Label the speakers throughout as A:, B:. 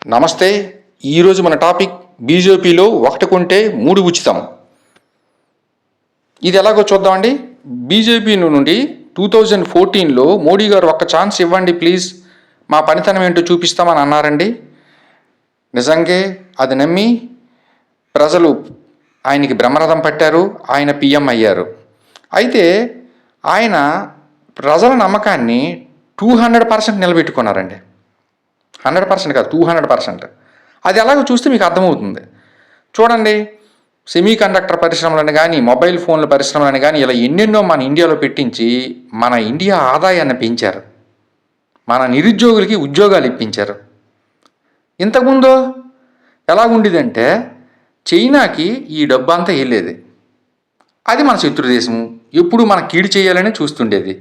A: నమస్తే. ఈరోజు మన టాపిక్ బీజేపీలో ఒకటి కొంటే 3 ఉచితం. ఇది ఎలాగో చూద్దామండి. బీజేపీ నుండి 2014లో మోడీ గారు ఒక్క ఛాన్స్ ఇవ్వండి ప్లీజ్, మా పనితనం ఏంటో చూపిస్తామని అన్నారండి. నిజంగా అది నమ్మి ప్రజలు ఆయనకి బ్రహ్మరథం పట్టారు. ఆయన పిఎం అయ్యారు. అయితే ఆయన ప్రజల నమ్మకాన్ని 200% నిలబెట్టుకున్నారండి. 100% కాదు, 200%. అది ఎలాగో చూస్తే మీకు అర్థమవుతుంది. చూడండి, సెమీ కండక్టర్ పరిశ్రమలను కానీ, మొబైల్ ఫోన్ల పరిశ్రమలను కానీ ఇలా ఎన్నెన్నో మన ఇండియాలో పెట్టించి మన ఇండియా ఆదాయాన్ని పెంచారు. మన నిరుద్యోగులకి ఉద్యోగాలు ఇప్పించారు. ఇంతకుముందు ఎలాగుండేదంటే చైనాకి ఈ డబ్బు అంతా వెళ్ళేది. అది మన శత్రుదేశము, ఎప్పుడు మన కీడు చేయాలని చూస్తుండేది.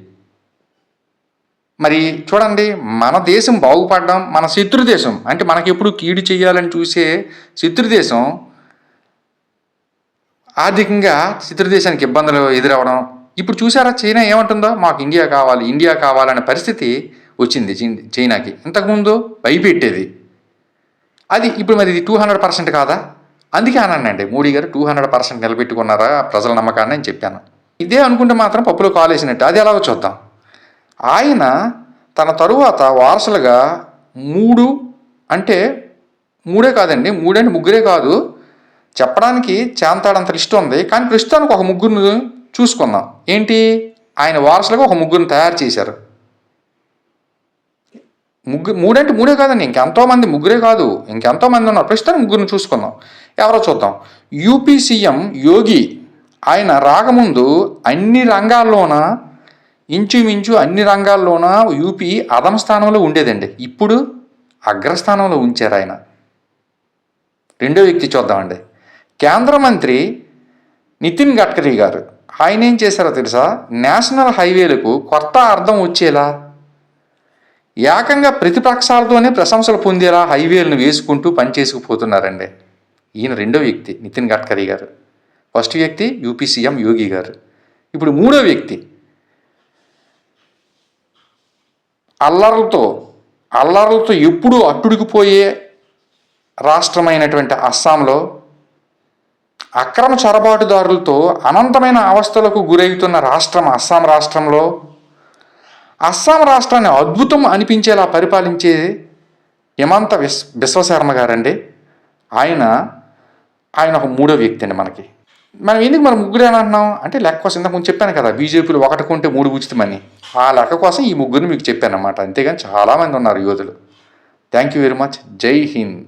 A: మరి చూడండి, మన దేశం బాగుపడడం, మన శత్రుదేశం అంటే మనకి ఎప్పుడు కీడు చేయాలని చూసే శత్రుదేశం ఆర్థికంగా శత్రుదేశానికి ఇబ్బందులు ఎదురవడం. ఇప్పుడు చూసారా, చైనా ఏమంటుందో, మాకు ఇండియా కావాలి, ఇండియా కావాలనే పరిస్థితి వచ్చింది చైనాకి. ఇంతకుముందు భయపెట్టేది. అది ఇప్పుడు మరి ఇది 200% కాదా? అందుకే అన్నానండి, మోడీ గారు 200% నిలబెట్టుకున్నారా ప్రజల నమ్మకాన్ని అని చెప్పాను. ఇదే అనుకుంటే మాత్రం పప్పులో కాలేసినట్టు. అది ఎలాగో చూద్దాం. ఆయన తన తరువాత వారసులుగా 3 అంటే 3 కాదండి, 3 అంటే 3 కాదు, చెప్పడానికి చేంతాడంత లిస్ట్ ఉంది. కానీ ప్రస్తుతానికి ఒక 3 చూసుకుందాం. ఏంటి, ఆయన వారసులుగా ఒక 3 తయారు చేశారు. 3 అంటే 3 కాదండి, ఇంకెంతోమంది, 3 కాదు, ఇంకెంతోమంది ఉన్నారు. ప్రస్తుతానికి 3 చూసుకుందాం. ఎవరో చూద్దాం. యూపీ సీఎం యోగి, ఆయన రాకముందు అన్ని రంగాల్లోన, ఇంచుమించు అన్ని రంగాల్లోన యూపీ అధమ స్థానంలో ఉండేదండి. ఇప్పుడు అగ్రస్థానంలో ఉంచారు ఆయన. రెండో వ్యక్తి చూద్దామండి. కేంద్ర మంత్రి నితిన్ గడ్కరీ గారు, ఆయన ఏం చేశారో తెలుసా? నేషనల్ హైవేలకు కొత్త అర్థం వచ్చేలా, ఏకంగా ప్రతిపక్షాలతోనే ప్రశంసలు పొందేలా హైవేలను వేసుకుంటూ పనిచేసుకుపోతున్నారండి. ఈయన రెండో వ్యక్తి నితిన్ గడ్కరీ గారు. ఫస్ట్ వ్యక్తి యూపీ సీఎం యోగి గారు. ఇప్పుడు మూడో వ్యక్తి అల్లర్లతో ఎప్పుడూ అట్టుడికిపోయే రాష్ట్రమైనటువంటి అస్సాంలో అక్రమ చొరబాటుదారులతో అనంతమైన అవస్థలకు గురవుతున్న రాష్ట్రం అస్సాం రాష్ట్రంలో, అస్సాం రాష్ట్రాన్ని అద్భుతం అనిపించేలా పరిపాలించే హిమంత బిశ్వశర్మ గారండి. ఆయన ఒక మూడో వ్యక్తి అండి మనకి. మనం ఎందుకు మనం 3 అని అంటున్నాం అంటే, లెక్క కోసం ఇంతకుముందు చెప్పాను కదా, బీజేపీలో ఒకటి కొంటే 3 ఉచితమని. ఆ లెక్క కోసం ఈ 3 మీకు చెప్పాను అన్నమాట. అంతేగాని చాలామంది ఉన్నారు యోధులు. Thank you very much. జై హింద్.